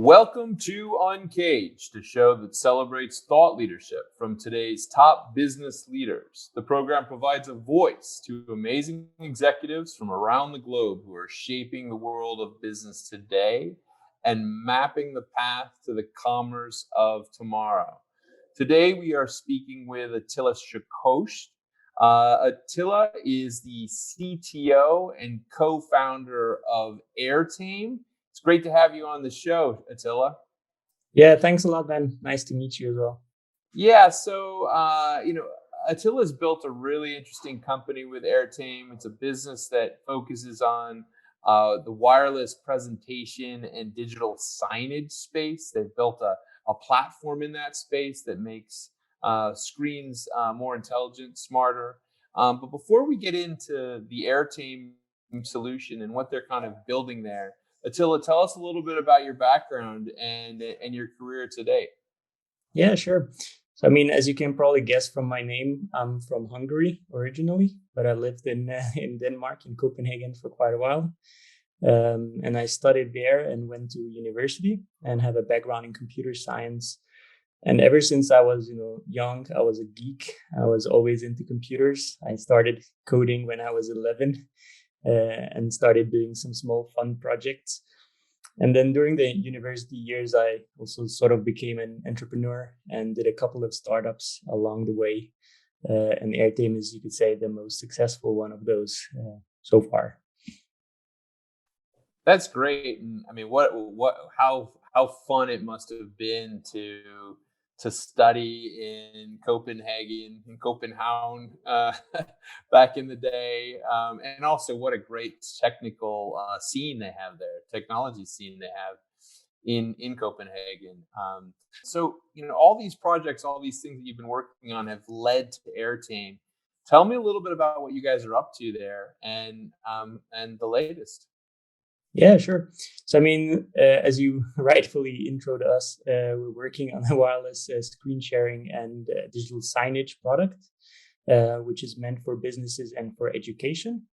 Welcome to UNCAGED, a show that celebrates thought leadership from today's top business leaders. The program provides a voice to amazing executives from around the globe who are shaping the world of business today and mapping the path to the commerce of tomorrow. Today, we are speaking with Attila Sükösd. Attila is the CTO and co-founder of Airtame. It's great to have you on the show, Attila. Yeah, thanks a lot, Ben. Nice to meet you as well. Yeah, so Attila's built a really interesting company with Airtame. It's a business that focuses on the wireless presentation and digital signage space. They've built a platform in that space that makes screens more intelligent, smarter. But before we get into the Airtame solution and what they're kind of building there, Attila, tell us a little bit about your background and your career to date. Yeah, sure. So, as you can probably guess from my name, I'm from Hungary originally, but I lived in Denmark, in Copenhagen, for quite a while. And I studied there and went to university and have a background in computer science. And ever since I was, young, I was a geek. I was always into computers. I started coding when I was 11. And started doing some small fun projects. And then during the university years, I also sort of became an entrepreneur and did a couple of startups along the way. And Airtame is, you could say, the most successful one of those so far. That's great. And how fun it must have been to study in Copenhagen, back in the day. And also what a great technical scene they have there, technology scene they have in Copenhagen. So, all these projects, all these things that you've been working on have led to Airtame. Tell me a little bit about what you guys are up to there and the latest. Yeah, sure. So, as you rightfully introed us, we're working on a wireless screen sharing and digital signage product, which is meant for businesses and for education.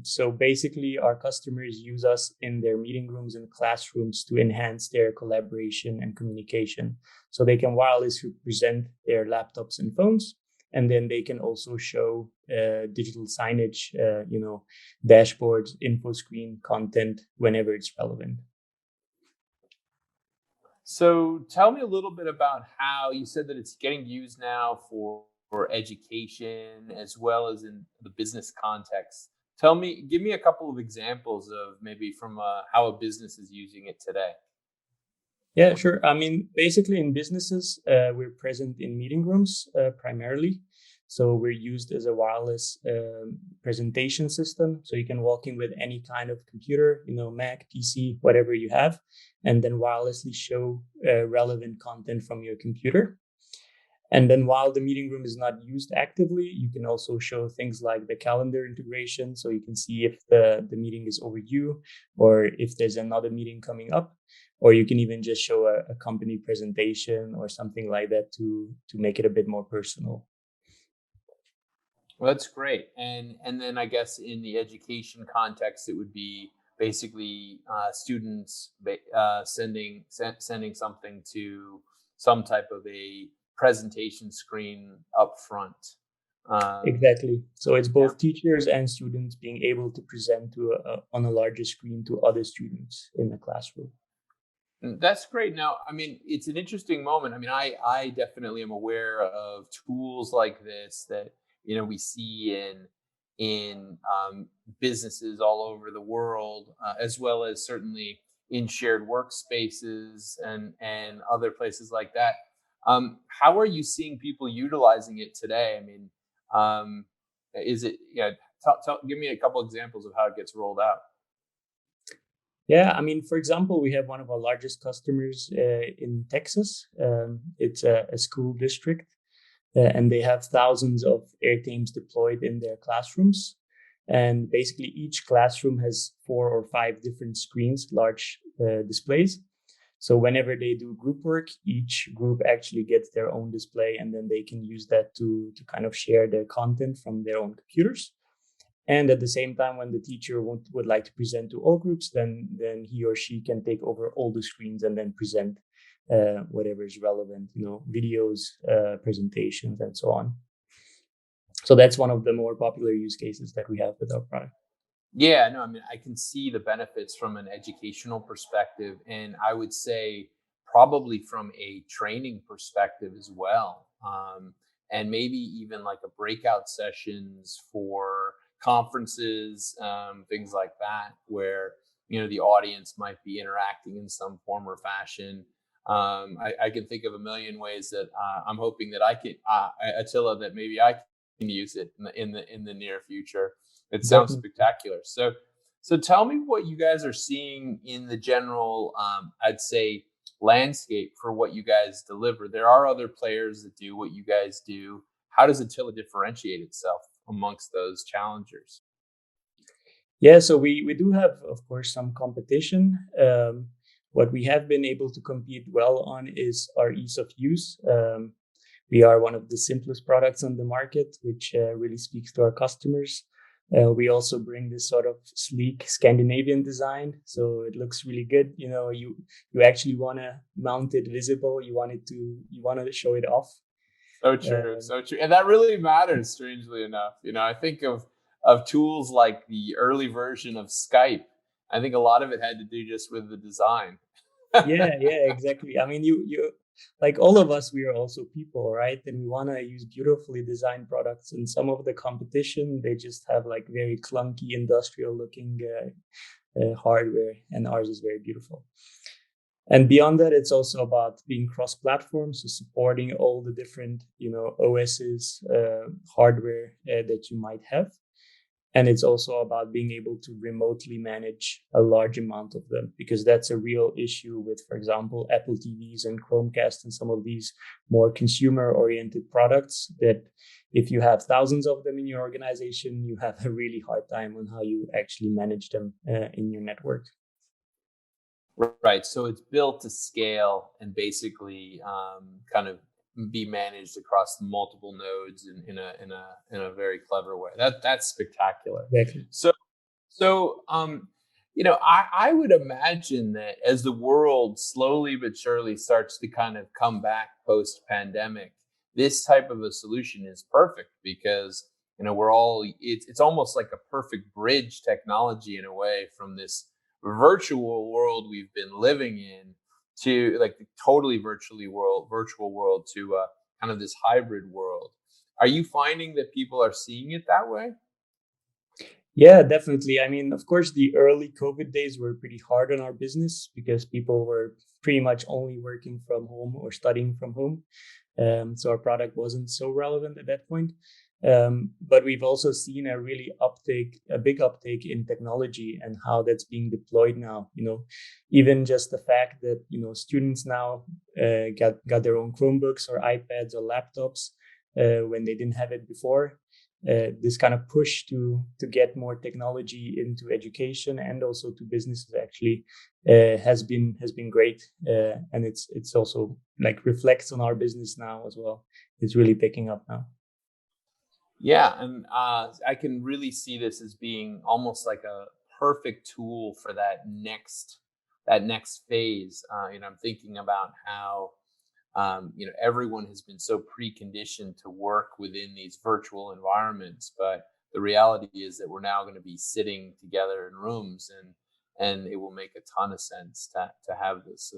So basically, our customers use us in their meeting rooms and classrooms to enhance their collaboration and communication. So they can wirelessly present their laptops and phones. And then they can also show digital signage, dashboards, info screen content whenever it's relevant. So tell me a little bit about how you said that it's getting used now for education as well as in the business context. Give me a couple of examples of maybe from how a business is using it today. Yeah, sure. Basically in businesses, we're present in meeting rooms primarily. So we're used as a wireless presentation system. So you can walk in with any kind of computer, Mac, PC, whatever you have, and then wirelessly show relevant content from your computer. And then while the meeting room is not used actively, you can also show things like the calendar integration. So you can see if the meeting is overdue or if there's another meeting coming up, or you can even just show a company presentation or something like that to make it a bit more personal. Well, that's great. And then I guess in the education context, it would be basically students sending something to some type of a presentation screen up front. Exactly. So it's both teachers and students being able to present on a larger screen to other students in the classroom. That's great. Now, it's an interesting moment. I definitely am aware of tools like this that we see in businesses all over the world, as well as certainly in shared workspaces and other places like that. How are you seeing people utilizing it today? Is it give me a couple examples of how it gets rolled out. Yeah, for example, we have one of our largest customers in Texas. It's a school district, and they have thousands of Airtames deployed in their classrooms. And basically, each classroom has 4 or 5 different screens, large displays. So whenever they do group work, each group actually gets their own display, and then they can use that to kind of share their content from their own computers. And at the same time, when the teacher would like to present to all groups, then he or she can take over all the screens and then present whatever is relevant, videos, presentations, and so on. So that's one of the more popular use cases that we have with our product. Yeah, no, I mean, I can see the benefits from an educational perspective, and I would say probably from a training perspective as well. And maybe even like a breakout sessions for conferences, things like that, where the audience might be interacting in some form or fashion. I can think of a million ways that I'm hoping that I can, Attila, that maybe I can use it in the near future. It sounds Definitely. spectacular. So tell me what you guys are seeing in the general, I'd say, landscape for what you guys deliver. There are other players that do what you guys do. How does Attila differentiate itself amongst those challengers? Yeah, so we do have, of course, some competition. What we have been able to compete well on is our ease of use. We are one of the simplest products on the market, which really speaks to our customers. We also bring this sort of sleek Scandinavian design, so it looks really good. You actually want to mount it visible. You want to show it off. So true, so true, and that really matters. Strangely enough, I think of tools like the early version of Skype. I think a lot of it had to do just with the design. Yeah, exactly. I mean, you like all of us, we are also people, right? And we want to use beautifully designed products. And some of the competition, they just have like very clunky industrial looking hardware, and ours is very beautiful. And beyond that, it's also about being cross-platform, so supporting all the different, OSs, hardware that you might have. And it's also about being able to remotely manage a large amount of them, because that's a real issue with, for example, Apple TVs and Chromecast and some of these more consumer-oriented products, that if you have thousands of them in your organization, you have a really hard time on how you actually manage them in your network. Right. So it's built to scale and basically kind of be managed across multiple nodes in a very clever way. That's spectacular. Exactly. So I would imagine that as the world slowly but surely starts to kind of come back post pandemic, this type of a solution is perfect because it's almost like a perfect bridge technology in a way from this virtual world we've been living in to like the totally virtual world to kind of this hybrid world. Are you finding that people are seeing it that way? Yeah, definitely. I mean, of course, the early COVID days were pretty hard on our business because people were pretty much only working from home or studying from home. So our product wasn't so relevant at that point. But we've also seen a big uptake in technology and how that's being deployed now. Even just the fact that students now got their own Chromebooks or iPads or laptops when they didn't have it before. This kind of push to get more technology into education and also to businesses actually has been great, and it's also like reflects on our business now as well. It's really picking up now. Yeah, and I can really see this as being almost like a perfect tool for that next phase. I'm thinking about how everyone has been so preconditioned to work within these virtual environments, but the reality is that we're now going to be sitting together in rooms, and it will make a ton of sense to have this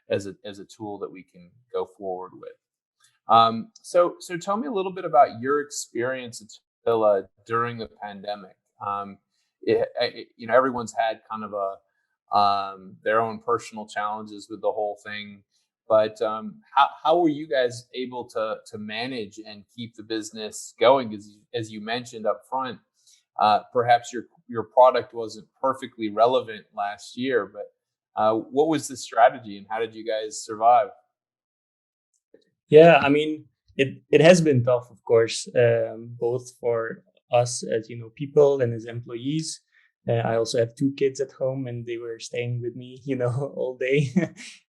as a tool that we can go forward with. So tell me a little bit about your experience, Attila, during the pandemic. Everyone's had kind of their own personal challenges with the whole thing, but how were you guys able to manage and keep the business going? As you mentioned up front, perhaps your product wasn't perfectly relevant last year, but what was the strategy and how did you guys survive? Yeah, I mean, it has been tough, of course, both for us as people and as employees. I also have two kids at home, and they were staying with me, all day,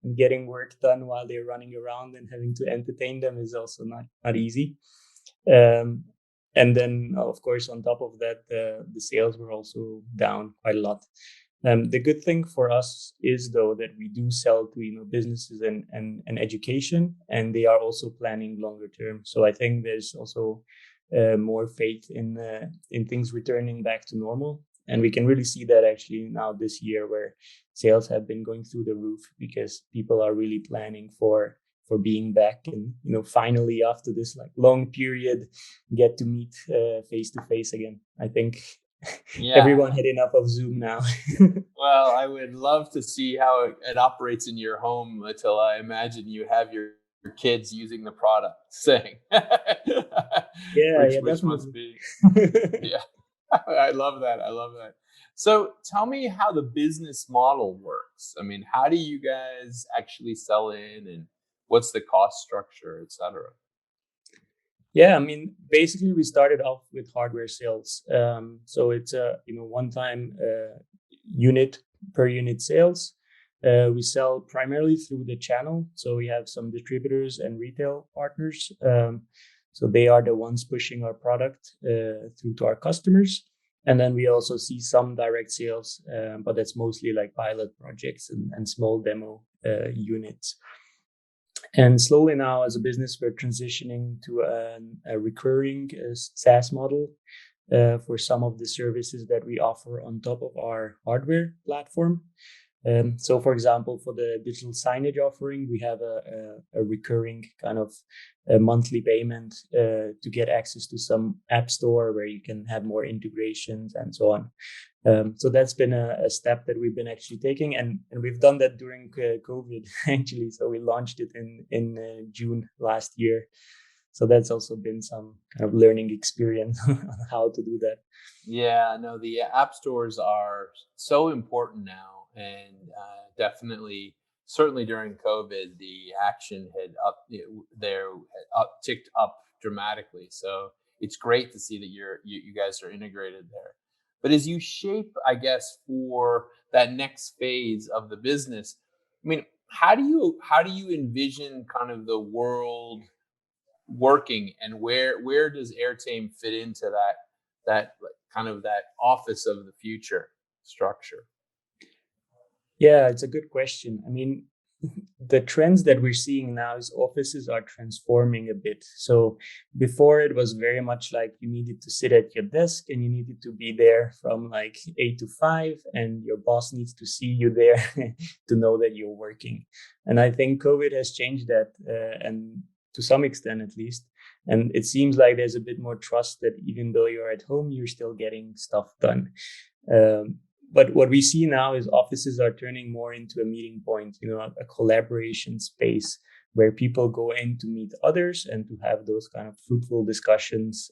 and getting work done while they're running around and having to entertain them is also not easy. Um, And then, of course, on top of that, the sales were also down quite a lot. The good thing for us is, though, that we do sell to businesses and education, and they are also planning longer term. So I think there's also more faith in things returning back to normal, and we can really see that actually now this year, where sales have been going through the roof because people are really planning for being back, and finally after this like long period get to meet face to face again. I think everyone had enough of Zoom now. Well, I would love to see how it operates in your home, Attila. I imagine you have your kids using the product, saying, Yeah, which must definitely. be, yeah. I love that. I love that. So tell me how the business model works. I mean, how do you guys actually sell in, and what's the cost structure, et cetera? Yeah, I mean, basically we started off with hardware sales. So it's a one-time unit per unit sales. We sell primarily through the channel. So we have some distributors and retail partners. So they are the ones pushing our product through to our customers. And then we also see some direct sales, but that's mostly like pilot projects and small demo units. And slowly now, as a business, we're transitioning to a recurring SaaS model for some of the services that we offer on top of our hardware platform. So, for example, for the digital signage offering, we have a recurring kind of a monthly payment to get access to some app store where you can have more integrations and so on. So that's been a step that we've been actually taking, and we've done that during COVID actually. So we launched it in June last year. So that's also been some kind of learning experience on how to do that. Yeah, no, the app stores are so important now, and definitely, certainly during COVID, the action had ticked up dramatically. So it's great to see that you guys are integrated there. But as you shape, I guess, for that next phase of the business, I mean, how do you envision kind of the world working, and where does Airtame fit into that like, kind of that office of the future structure? Yeah, it's a good question. I mean, the trends that we're seeing now is offices are transforming a bit. So before it was very much like you needed to sit at your desk and you needed to be there from like 8 to 5, and your boss needs to see you there to know that you're working. And I think COVID has changed that, and to some extent at least. And it seems like there's a bit more trust that even though you're at home, you're still getting stuff done. Um, but what we see now is offices are turning more into a meeting point, a collaboration space where people go in to meet others and to have those kind of fruitful discussions,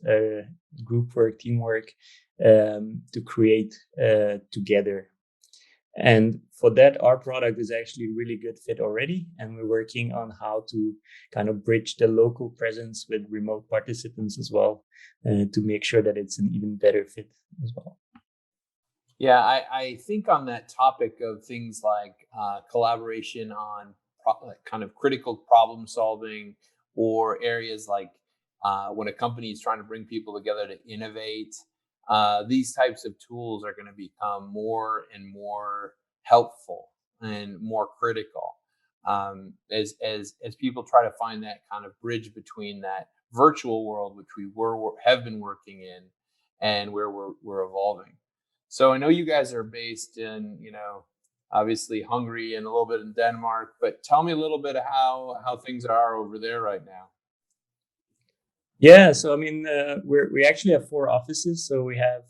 group work, teamwork, to create together. And for that, our product is actually a really good fit already. And we're working on how to kind of bridge the local presence with remote participants as well, to make sure that it's an even better fit as well. Yeah, I think on that topic of things like collaboration on like kind of critical problem solving, or areas like when a company is trying to bring people together to innovate, these types of tools are going to become more and more helpful and more critical, as people try to find that kind of bridge between that virtual world, which we have been working in, and where we're evolving. So I know you guys are based in, obviously Hungary and a little bit in Denmark, but tell me a little bit of how things are over there right now. Yeah, so I mean, we actually have 4 offices. So we have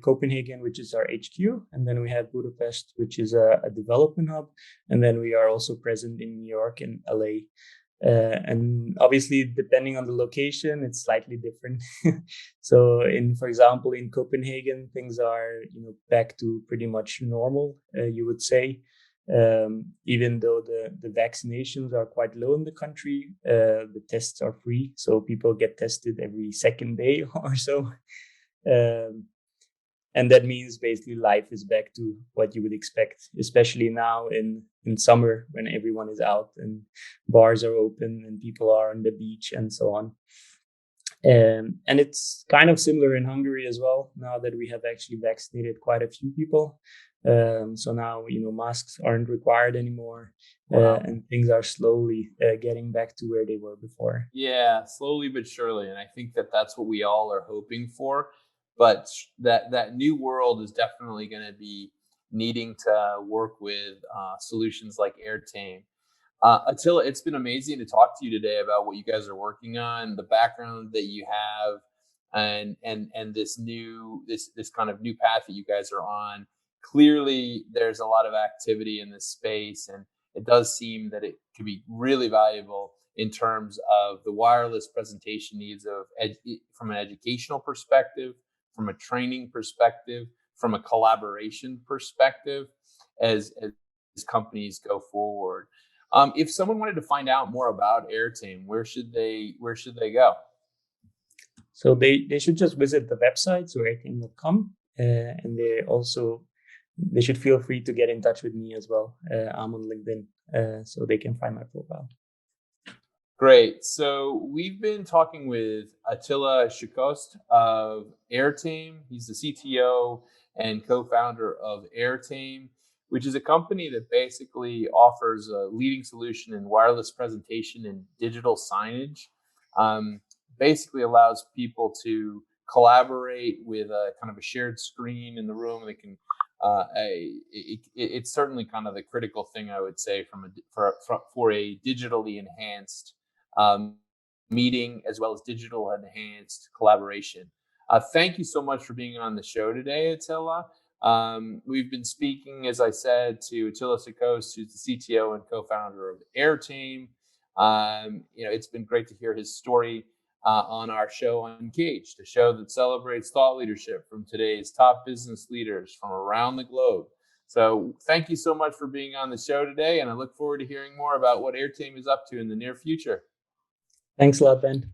Copenhagen, which is our HQ, and then we have Budapest, which is a development hub, and then we are also present in New York and LA. And obviously, depending on the location, it's slightly different. So, for example, in Copenhagen, things are back to pretty much normal, you would say. Even though the vaccinations are quite low in the country, the tests are free, so people get tested every second day or so. Um, and that means basically life is back to what you would expect, especially now in summer when everyone is out and bars are open and people are on the beach and so on. And it's kind of similar in Hungary as well, now that we have actually vaccinated quite a few people. So now, masks aren't required anymore. Wow. And things are slowly getting back to where they were before. Yeah, slowly but surely, and I think that that's what we all are hoping for. But that new world is definitely going to be needing to work with solutions like Airtame. Attila, it's been amazing to talk to you today about what you guys are working on, the background that you have, and this kind of new path that you guys are on. Clearly, there's a lot of activity in this space, and it does seem that it could be really valuable in terms of the wireless presentation needs of from an educational perspective, from a training perspective, from a collaboration perspective, as companies go forward. If someone wanted to find out more about Airtame, where should they go? So they should just visit the website, so airtame.com, and they should feel free to get in touch with me as well. I'm on LinkedIn, so they can find my profile. Great. So we've been talking with Attila Sükösd of Airtame. He's the CTO and co-founder of Airtame, which is a company that basically offers a leading solution in wireless presentation and digital signage. Basically allows people to collaborate with a kind of a shared screen in the room. They can it's certainly kind of the critical thing, I would say, for a digitally enhanced meeting, as well as digital enhanced collaboration. Thank you so much for being on the show today, Attila. We've been speaking, as I said, to Attila Sükösd, who's the CTO and co-founder of Airtame. It's been great to hear his story on our show UNCAGED, a show that celebrates thought leadership from today's top business leaders from around the globe. So thank you so much for being on the show today, and I look forward to hearing more about what Airtame is up to in the near future. Thanks a lot, Ben.